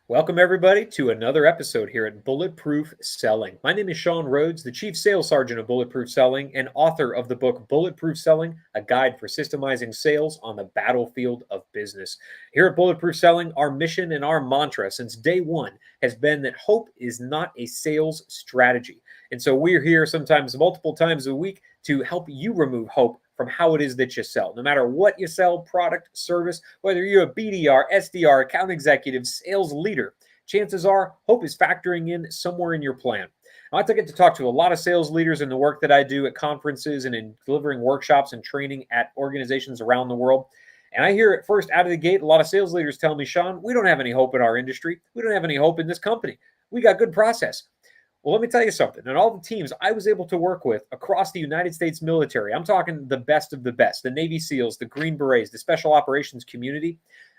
Welcome, everybody, to another episode here at Bulletproof Selling. My name is Sean Rhodes, the Chief Sales Sergeant of Bulletproof Selling and author of the book Bulletproof Selling, a guide for systemizing sales on the battlefield of business. Here at Bulletproof Selling, our mission and our mantra since day one has been that hope is not a sales strategy. And so we're here sometimes multiple times a week to help you remove hope from how it is that you sell. No matter what you sell, product, service, whether you're a BDR, SDR, account executive, sales leader, chances are hope is factoring in somewhere in your plan. Now, I get to talk to a lot of sales leaders in the work that I do at conferences and in delivering workshops and training at organizations around the world. And I hear it first out of the gate, a lot of sales leaders tell me, Sean, we don't have any hope in our industry. We don't have any hope in this company. We got good process. Well, let me tell you something. And all the teams I was able to work with across the United States military, I'm talking the best of the best, the Navy SEALs, the Green Berets, the Special Operations community,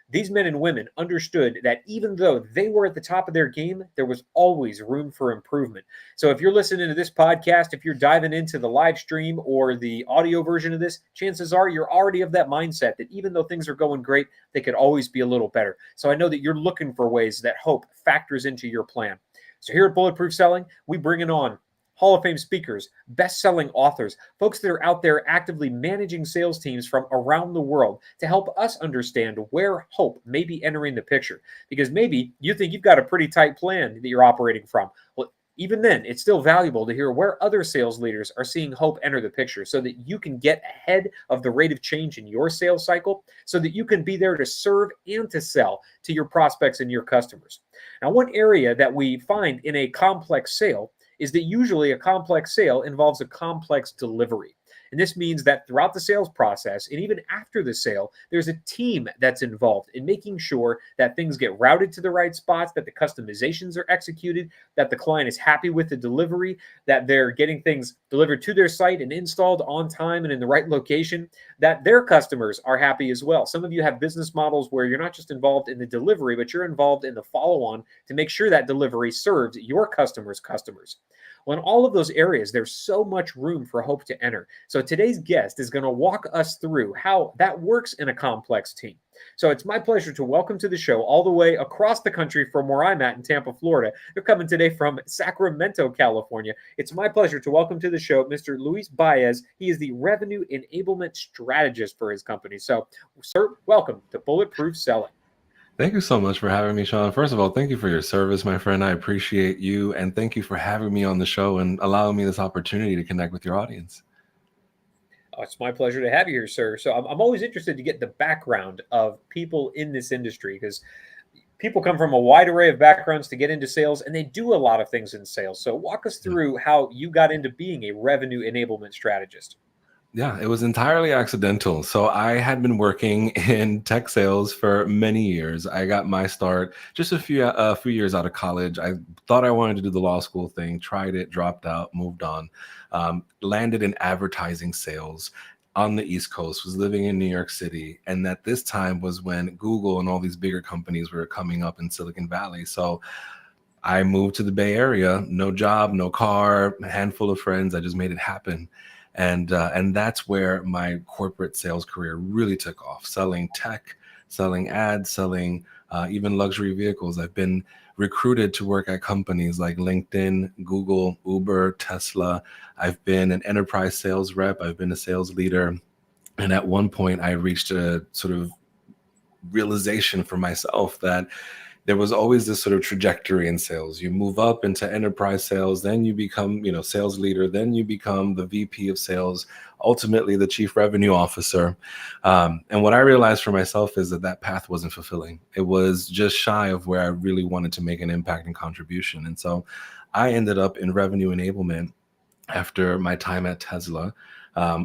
these men and women understood that even though they were at the top of their game, there was always room for improvement. So if you're listening to this podcast, if you're diving into the live stream or the audio version of this, chances are you're already of that mindset that even though things are going great, they could always be a little better. So I know that you're looking for ways that hope factors into your plan. So here at Bulletproof Selling, we bring in on Hall of Fame speakers, best-selling authors, folks that are out there actively managing sales teams from around the world to help us understand where hope may be entering the picture. Because maybe you think you've got a pretty tight plan that you're operating from. Well, even then, it's still valuable to hear where other sales leaders are seeing hope enter the picture so that you can get ahead of the rate of change in your sales cycle so that you can be there to serve and to sell to your prospects and your customers. Now, one area that we find in a complex sale is that usually a complex sale involves a complex delivery. And this means that throughout the sales process and even after the sale, there's a team that's involved in making sure that things get routed to the right spots, that the customizations are executed, that the client is happy with the delivery, that they're getting things delivered to their site and installed on time and in the right location, that their customers are happy as well. Some of you have business models where you're not just involved in the delivery, but you're involved in the follow-on to make sure that delivery serves your customers' customers. Well, in all of those areas, there's so much room for hope to enter. So today's guest is going to walk us through how that works in a complex team. So it's my pleasure to welcome to the show all the way across the country from where I'm at in Tampa, Florida. They're coming today from Sacramento, California. It's my pleasure to welcome to the show Mr. Luis Báez. He is the Revenue Enablement Strategist for his company. So, sir, welcome to Bulletproof Selling. Thank you so much for having me, Sean. First of all, thank you for your service, my friend. I appreciate you. And thank you for having me on the show and allowing me this opportunity to connect with your audience. Oh, it's my pleasure to have you here, sir. So I'm always interested to get the background of people in this industry because people come from a wide array of backgrounds to get into sales, and they do a lot of things in sales. So walk us through how you got into being a revenue enablement strategist. Yeah, it was entirely accidental. So I had been working in tech sales for many years. I got my start just a few years out of college. I thought I wanted to do the law school thing, tried it, dropped out, moved on, landed in advertising sales on the East Coast, was living in New York City. And at this time was when Google and all these bigger companies were coming up in Silicon Valley. So I moved to the Bay Area, no job, no car, a handful of friends. I just made it happen. And that's where my corporate sales career really took off, selling tech, selling ads, selling even luxury vehicles. I've been recruited to work at companies like LinkedIn, Google, Uber, Tesla. I've been an enterprise sales rep. I've been a sales leader. And at one point, I reached a sort of realization for myself that there was always this sort of trajectory in sales. You move up into enterprise sales, then you become, sales leader, then you become the VP of sales, ultimately the chief revenue officer. And what I realized for myself is that path wasn't fulfilling. It was just shy of where I really wanted to make an impact and contribution. And so I ended up in revenue enablement after my time at Tesla,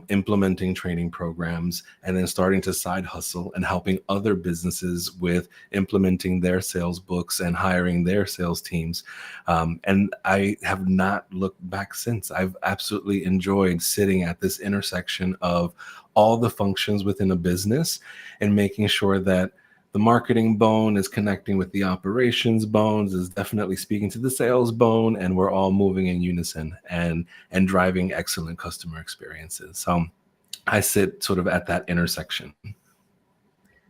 implementing training programs and then starting to side hustle and helping other businesses with implementing their sales books and hiring their sales teams. And I have not looked back since. I've absolutely enjoyed sitting at this intersection of all the functions within a business and making sure that the marketing bone is connecting with the operations bones, is definitely speaking to the sales bone, and we're all moving in unison and driving excellent customer experiences. So I sit sort of at that intersection.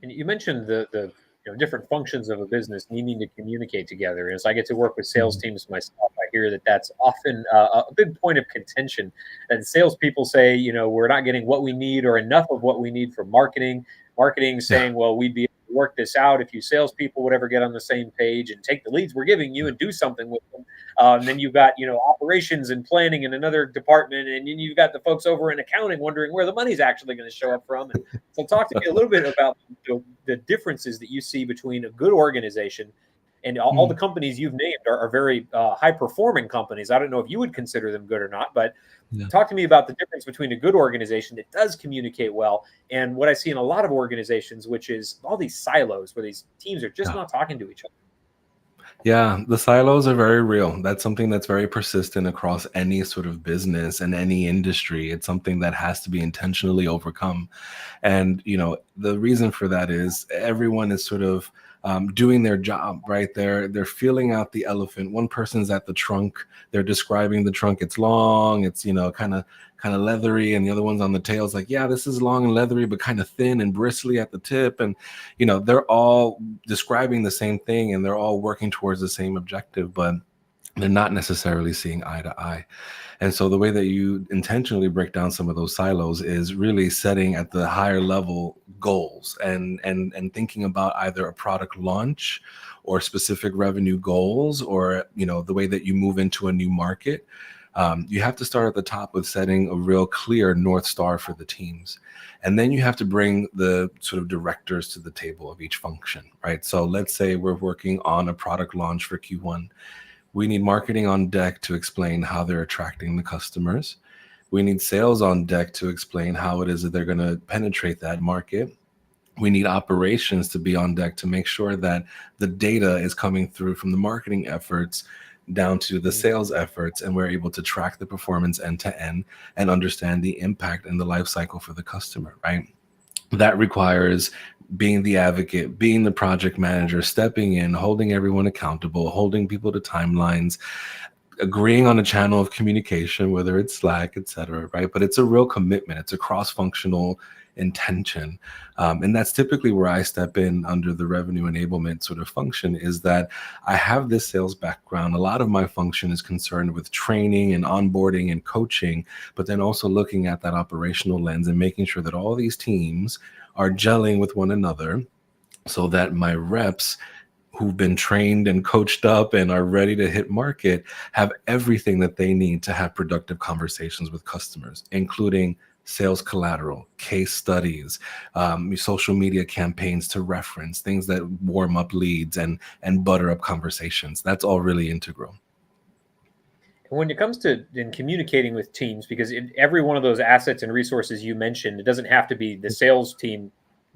And you mentioned the different functions of a business needing to communicate together. And as I get to work with sales Mhm. teams myself, I hear that that's often a big point of contention. And salespeople say, we're not getting what we need or enough of what we need from marketing. Marketing Yeah. saying, well, we'd be able to work this out if you salespeople would ever get on the same page and take the leads we're giving you and do something with them. Then you've got, operations and planning in another department, and then you've got the folks over in accounting wondering where the money's actually going to show up from. And so, talk to me a little bit about the differences that you see between a good organization and all the Mhm. companies you've named are very high performing companies. I don't know if you would consider them good or not, but Yeah. talk to me about the difference between a good organization that does communicate well and what I see in a lot of organizations, which is all these silos where these teams are just Yeah. not talking to each other. Yeah, the silos are very real. That's something that's very persistent across any sort of business and any industry. It's something that has to be intentionally overcome. And, the reason for that is everyone is sort of doing their job, right? They're feeling out the elephant. One person's at the trunk. They're describing the trunk. It's long. It's, kind of leathery. And the other one's on the tail. It's like, yeah, this is long and leathery, but kind of thin and bristly at the tip. And, they're all describing the same thing and they're all working towards the same objective, but they're not necessarily seeing eye to eye. And so the way that you intentionally break down some of those silos is really setting at the higher level goals and thinking about either a product launch or specific revenue goals, or the way that you move into a new market. You have to start at the top with setting a real clear North Star for the teams. And then you have to bring the sort of directors to the table of each function, right? So let's say we're working on a product launch for Q1. We need marketing on deck to explain how they're attracting the customers. We need sales on deck to explain how it is that they're going to penetrate that market. We need operations to be on deck to make sure that the data is coming through from the marketing efforts down to the Mm. sales efforts, and we're able to track the performance end to end and understand the impact and the life cycle for the customer, right? That requires being the advocate, being the project manager, stepping in, holding everyone accountable, holding people to timelines, agreeing on a channel of communication, whether it's Slack, et cetera, right? But it's a real commitment. It's a cross-functional intention. And that's typically where I step in under the revenue enablement sort of function, is that I have this sales background. A lot of my function is concerned with training and onboarding and coaching, but then also looking at that operational lens and making sure that all these teams are gelling with one another so that my reps who've been trained and coached up and are ready to hit market have everything that they need to have productive conversations with customers, including sales collateral, case studies, social media campaigns to reference, things that warm up leads and butter up conversations. That's all really integral. And when it comes to in communicating with teams, because every one of those assets and resources you mentioned, it doesn't have to be the sales team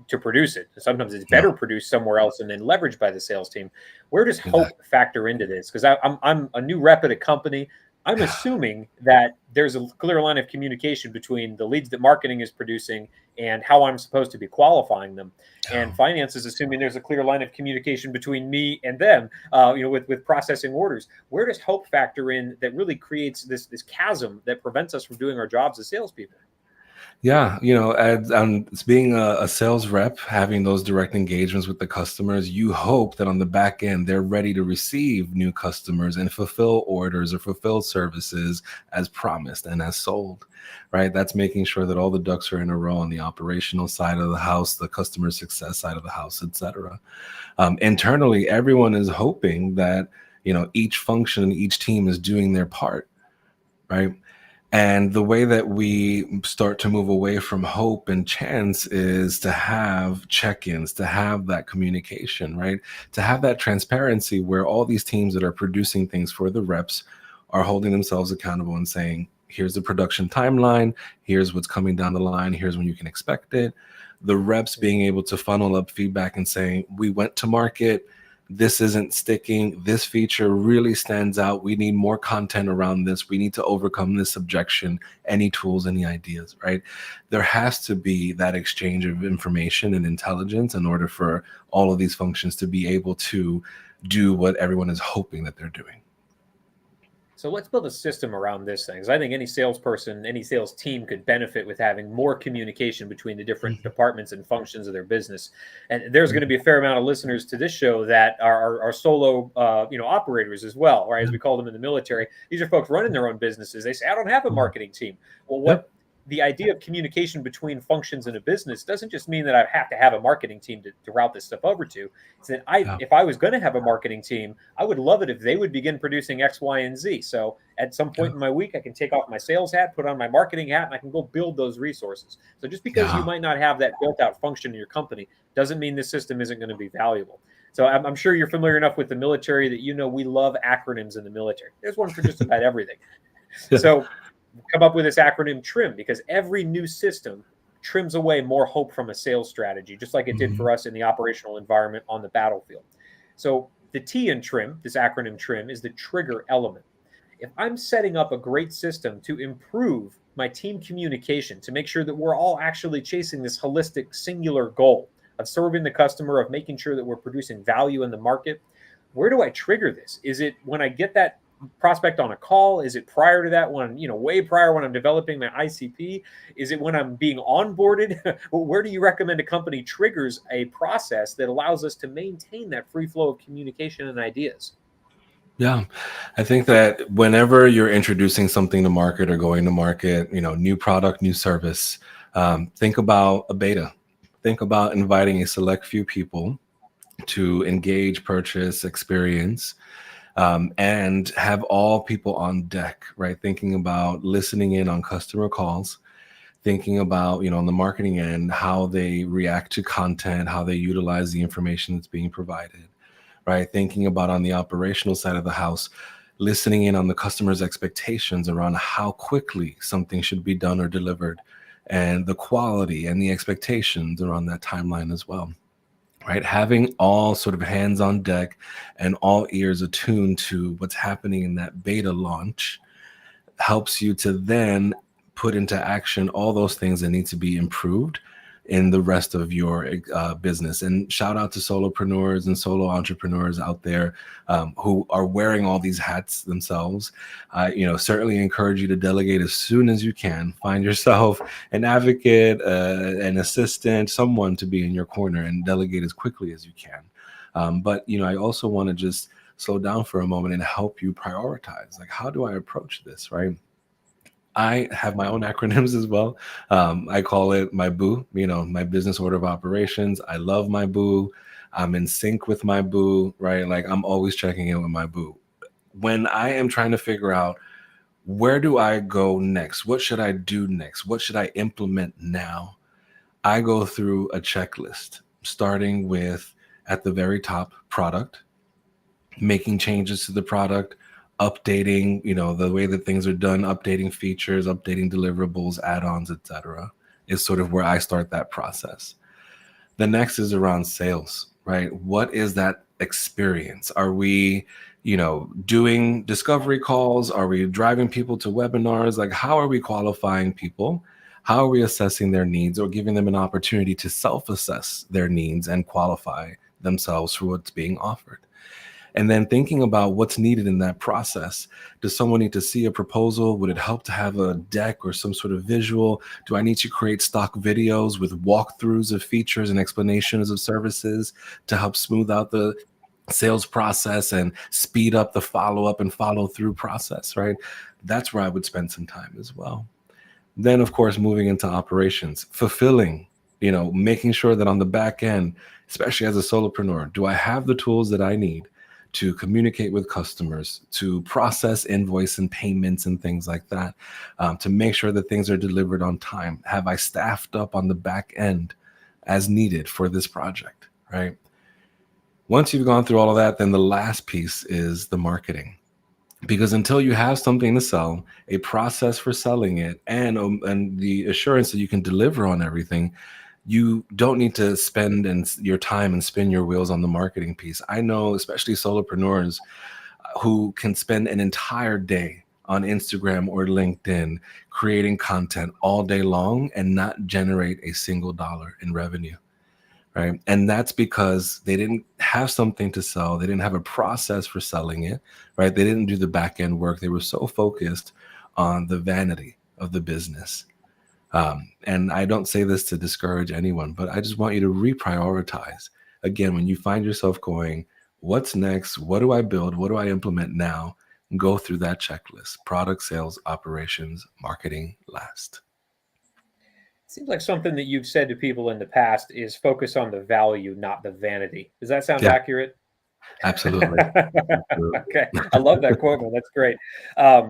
to produce it. Sometimes it's No, better produced somewhere else and then leveraged by the sales team. Where does exactly. hope factor into this? Because I'm a new rep at a company. I'm Yeah, assuming that there's a clear line of communication between the leads that marketing is producing and how I'm supposed to be qualifying them. And yeah. finance is assuming there's a clear line of communication between me and them, with processing orders. Where does hope factor in that really creates this chasm that prevents us from doing our jobs as salespeople? Yeah, it's being a sales rep, having those direct engagements with the customers. You hope that on the back end, they're ready to receive new customers and fulfill orders or fulfill services as promised and as sold, right? That's making sure that all the ducks are in a row on the operational side of the house, the customer success side of the house, et cetera. Internally, everyone is hoping that, each function, each team is doing their part, right? And the way that we start to move away from hope and chance is to have check-ins, to have that communication, right? To have that transparency where all these teams that are producing things for the reps are holding themselves accountable and saying, here's the production timeline, here's what's coming down the line, here's when you can expect it. The reps being able to funnel up feedback and saying, we went to market, this isn't sticking. This feature really stands out. We need more content around this. We need to overcome this objection. Any tools, any ideas, right? There has to be that exchange of information and intelligence in order for all of these functions to be able to do what everyone is hoping that they're doing. So let's build a system around this thing. 'Cause I think any salesperson, any sales team could benefit with having more communication between the different Mhm. departments and functions of their business. And there's going to Mhm. be a fair amount of listeners to this show that are solo, operators as well, or as Yeah. we call them in the military. These are folks running their own businesses. They say, I don't have a Mhm. marketing team. Well, what Yep. the idea of communication between functions in a business doesn't just mean that I have to have a marketing team to route this stuff over to. It's that Yeah. if I was going to have a marketing team, I would love it if they would begin producing X, Y, and Z. So at some Yeah. point in my week, I can take off my sales hat, put on my marketing hat, and I can go build those resources. So just because you Yeah. might not have that built out function in your company doesn't mean this system isn't going to be valuable. So I'm sure you're familiar enough with the military that we love acronyms in the military. There's one for just about everything. Yeah. So come up with this acronym TRIM, because every new system trims away more hope from a sales strategy, just like it did Mhm. for us in the operational environment on the battlefield. So the T in TRIM, this acronym TRIM, is the trigger element. If I'm setting up a great system to improve my team communication, to make sure that we're all actually chasing this holistic singular goal of serving the customer, of making sure that we're producing value in the market, where do I trigger this? Is it when I get that prospect on a call? Is it prior to that, when way prior, when I'm developing my ICP? Is it when I'm being onboarded? Where do you recommend a company triggers a process that allows us to maintain that free flow of communication and ideas? Yeah. I think that whenever you're introducing something to market or going to market, new product, new service, think about a beta. Think about inviting a select few people to engage, purchase, experience, and have all people on deck, right? Thinking about listening in on customer calls, thinking about, on the marketing end, how they react to content, how they utilize the information that's being provided, right? Thinking about on the operational side of the house, listening in on the customer's expectations around how quickly something should be done or delivered, and the quality and the expectations around that timeline as well, right? Having all sort of hands on deck and all ears attuned to what's happening in that beta launch helps you to then put into action all those things that need to be improved in the rest of your business. And shout out to solopreneurs and solo entrepreneurs out there who are wearing all these hats themselves. Certainly encourage you to delegate as soon as you can. Find yourself an advocate, an assistant, someone to be in your corner, and delegate as quickly as you can. But I also want to just slow down for a moment and help you prioritize. Like, how do I approach this, right? I have my own acronyms as well. I call it my boo, my business order of operations. I love my boo. I'm in sync with my boo, right? Like, I'm always checking in with my boo. When I am trying to figure out where do I go next? What should I do next? What should I implement now? I go through a checklist, starting with at the very top, product, making changes to the product, updating, the way that things are done, updating features, updating deliverables, add-ons, etc., is sort of where I start that process. The next is around sales, right? What is that experience? Are we, doing discovery calls? Are we driving people to webinars? Like, how are we qualifying people? How are we assessing their needs, or giving them an opportunity to self-assess their needs and qualify themselves for what's being offered? And then thinking about what's needed in that process. Does someone need to see a proposal? Would it help to have a deck or some sort of visual? Do I need to create stock videos with walkthroughs of features and explanations of services to help smooth out the sales process and speed up the follow-up and follow-through process, right? That's where I would spend some time as well. Then, of course, moving into operations, fulfilling, making sure that on the back end, especially as a solopreneur, do I have the tools that I need to communicate with customers, to process invoice and payments and things like that, to make sure that things are delivered on time? Have I staffed up on the back end as needed for this project, right? Once you've gone through all of that, then the last piece is the marketing. Because until you have something to sell, a process for selling it, and the assurance that you can deliver on everything, you don't need to spend your time and spin your wheels on the marketing piece. I know, especially solopreneurs who can spend an entire day on Instagram or LinkedIn creating content all day long and not generate a single dollar in revenue. right? And that's because they didn't have something to sell. They didn't have a process for selling it, right? They didn't do the back end work. They were so focused on the vanity of the business. And I don't say this to discourage anyone, but I just want you to reprioritize. Again, when you find yourself going, what's next? What do I build? What do I implement now? Go through that checklist: product, sales, operations, marketing last. Seems like something that you've said to people in the past is focus on the value, not the vanity. Does that sound Yeah, accurate? absolutely. Absolutely. Okay, I love that quote, man. That's great.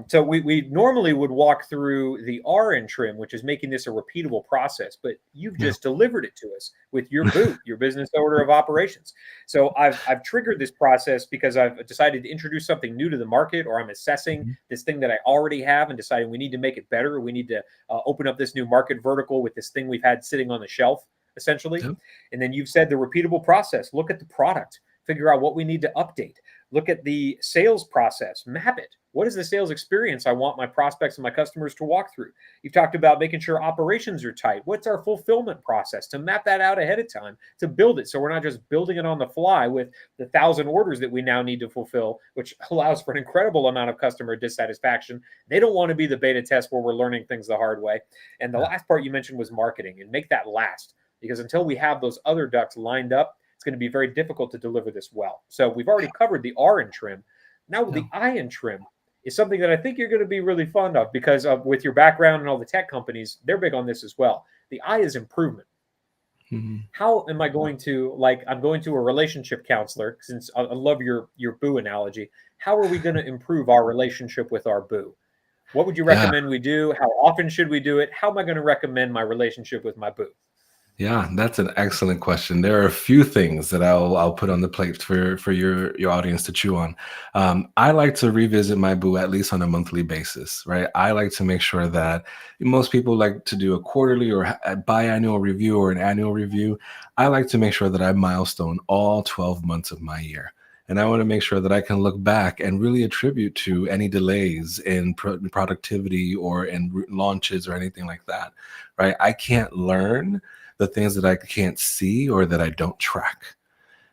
So we normally would walk through the R in trim, which is making this a repeatable process, but you've Yeah. just delivered it to us with your BOO, your business order of operations. So I've triggered this process because I've decided to introduce something new to the market, or I'm assessing Mhm. this thing that I already have and deciding we need to make it better. Or we need to open up this new market vertical with this thing we've had sitting on the shelf, essentially. Yep. And then you've said the repeatable process. Look at the product, figure out what we need to update. Look at the sales process, map it. What is the sales experience I want my prospects and my customers to walk through? You've talked about making sure operations are tight. What's our fulfillment process? To map that out ahead of time, to build it so we're not just building it on the fly with the 1,000 orders that we now need to fulfill, which allows for an incredible amount of customer dissatisfaction. They don't want to be the beta test where we're learning things the hard way. And the Yeah. last part you mentioned was marketing, and make that last, because until we have those other ducks lined up, it's going to be very difficult to deliver this well. So we've already covered the R in trim. Now Yeah. the I in trim is something that I think you're going to be really fond of, because with your background and all the tech companies, they're big on this as well. The I is improvement. Mhm. How am I going to, like, I'm going to a relationship counselor, since I love your boo analogy. How are we going to improve our relationship with our boo? What would you Yeah. recommend we do? How often should we do it? How am I going to recommend my relationship with my boo? Yeah, that's an excellent question. There are a few things that I'll put on the plate for your audience to chew on. I like to revisit my boo at least on a monthly basis, right? I like to make sure that most people like to do a quarterly or a biannual review or an annual review. I like to make sure that I milestone all 12 months of my year. And I want to make sure that I can look back and really attribute to any delays in productivity or in launches or anything like that, right? I can't learn the things that I can't see or that I don't track.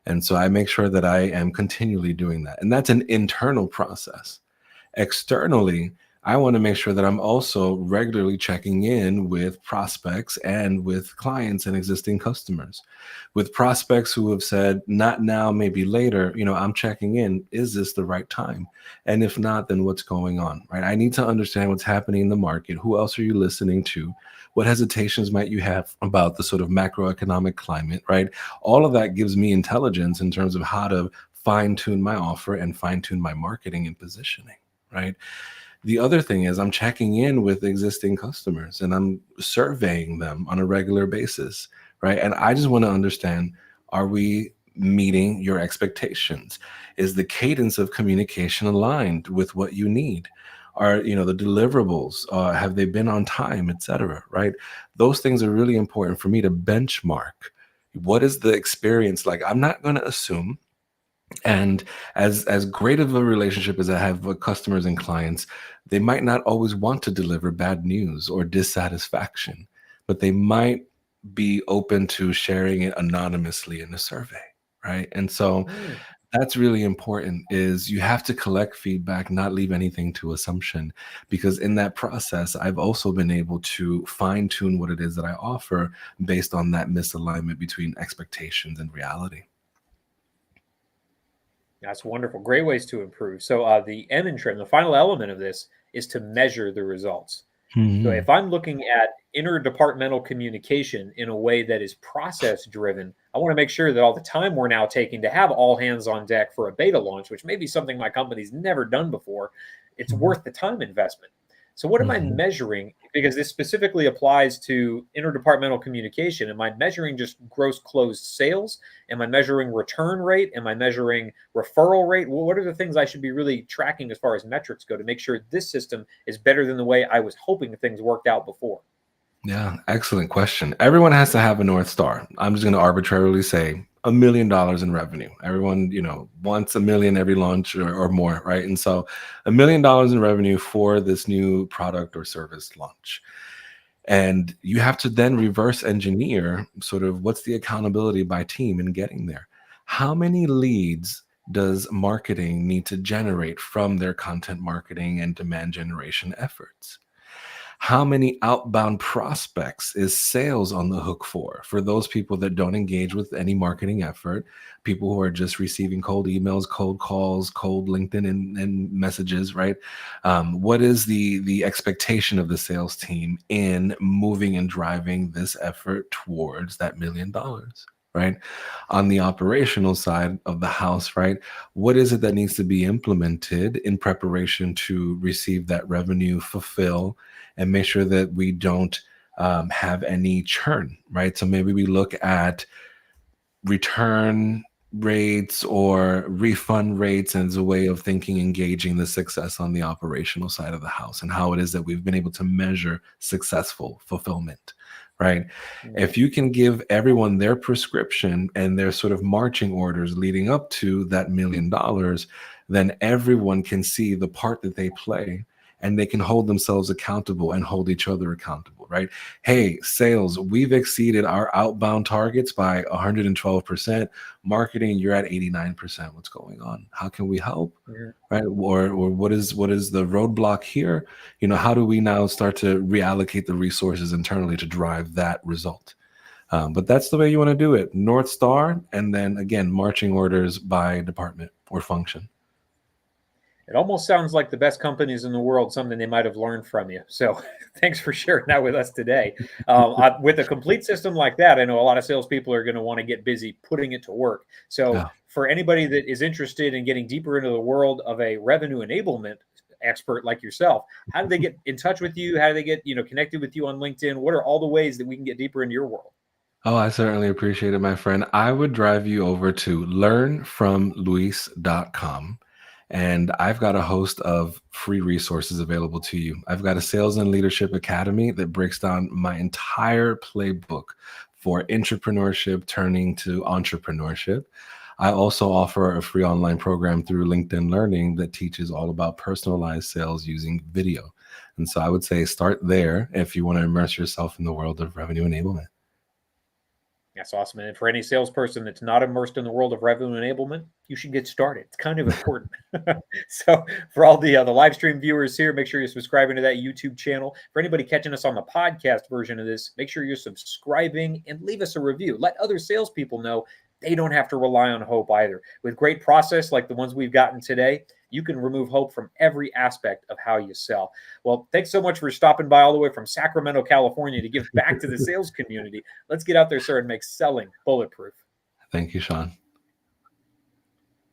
And so I make sure that I am continually doing that. And that's an internal process. Externally, I want to make sure that I'm also regularly checking in with prospects and with clients and existing customers. With prospects who have said, not now, maybe later, I'm checking in. Is this the right time? And if not, then what's going on, right? I need to understand what's happening in the market. Who else are you listening to? What hesitations might you have about the sort of macroeconomic climate, right? All of that gives me intelligence in terms of how to fine tune my offer and fine tune my marketing and positioning, right? The other thing is I'm checking in with existing customers and I'm surveying them on a regular basis, right? And I just want to understand, are we meeting your expectations? Is the cadence of communication aligned with what you need? Are, the deliverables, have they been on time, et cetera, right? Those things are really important for me to benchmark. What is the experience like? I'm not going to assume, and as great of a relationship as I have with customers and clients, they might not always want to deliver bad news or dissatisfaction, but they might be open to sharing it anonymously in a survey, right? And so Mm. that's really important, is you have to collect feedback, not leave anything to assumption, because in that process, I've also been able to fine tune what it is that I offer based on that misalignment between expectations and reality. That's wonderful. Great ways to improve. So the M in trim, the final element of this is to measure the results. So Mhm. if I'm looking at interdepartmental communication in a way that is process driven, I want to make sure that all the time we're now taking to have all hands on deck for a beta launch, which may be something my company's never done before, it's Mhm. worth the time investment. So what am I Mhm. measuring? Because this specifically applies to interdepartmental communication. Am I measuring just gross closed sales? Am I measuring return rate? Am I measuring referral rate? Well, what are the things I should be really tracking as far as metrics go to make sure this system is better than the way I was hoping things worked out before? Yeah, excellent question. Everyone has to have a North Star. I'm just going to arbitrarily say $1 million in revenue. Everyone, wants a million every launch or more, right? And so $1 million in revenue for this new product or service launch. And you have to then reverse engineer sort of what's the accountability by team in getting there. How many leads does marketing need to generate from their content marketing and demand generation efforts? How many outbound prospects is sales on the hook for those people that don't engage with any marketing effort, people who are just receiving cold emails, cold calls, cold LinkedIn and messages, right? What is the expectation of the sales team in moving and driving this effort towards that $1 million? Right. On the operational side of the house, right? What is it that needs to be implemented in preparation to receive that revenue, fulfill, and make sure that we don't have any churn, right? So maybe we look at return rates or refund rates as a way of thinking, engaging the success on the operational side of the house and how it is that we've been able to measure successful fulfillment, right? If you can give everyone their prescription and their sort of marching orders leading up to that $1 million, then everyone can see the part that they play and they can hold themselves accountable and hold each other accountable, right? Hey, sales, we've exceeded our outbound targets by 112%. Marketing, you're at 89%. What's going on? How can we help? Mhm. Right? Or what is the roadblock here? How do we now start to reallocate the resources internally to drive that result? But that's the way you want to do it. North Star, and then again, marching orders by department or function. It almost sounds like the best companies in the world, something they might have learned from you. So thanks for sharing that with us today. With a complete system like that, I know a lot of salespeople are going to want to get busy putting it to work. So Yeah. for anybody that is interested in getting deeper into the world of a revenue enablement expert like yourself, how do they get in touch with you? How do they get connected with you on LinkedIn? What are all the ways that we can get deeper into your world? Oh, I certainly appreciate it, my friend. I would drive you over to learnfromluis.com. And I've got a host of free resources available to you. I've got a Sales and Leadership Academy that breaks down my entire playbook for entrepreneurship turning to entrepreneurship. I also offer a free online program through LinkedIn Learning that teaches all about personalized sales using video. And so I would say start there if you want to immerse yourself in the world of revenue enablement. That's awesome. And for any salesperson that's not immersed in the world of revenue enablement, you should get started. It's kind of important. So, for all the live stream viewers here, make sure you're subscribing to that YouTube channel. For anybody catching us on the podcast version of this, make sure you're subscribing and leave us a review. Let other salespeople know they don't have to rely on hope either. With great process like the ones we've gotten today, you can remove hope from every aspect of how you sell. Well, thanks so much for stopping by all the way from Sacramento, California to give back to the sales community. Let's get out there, sir, and make selling bulletproof. Thank you, Sean.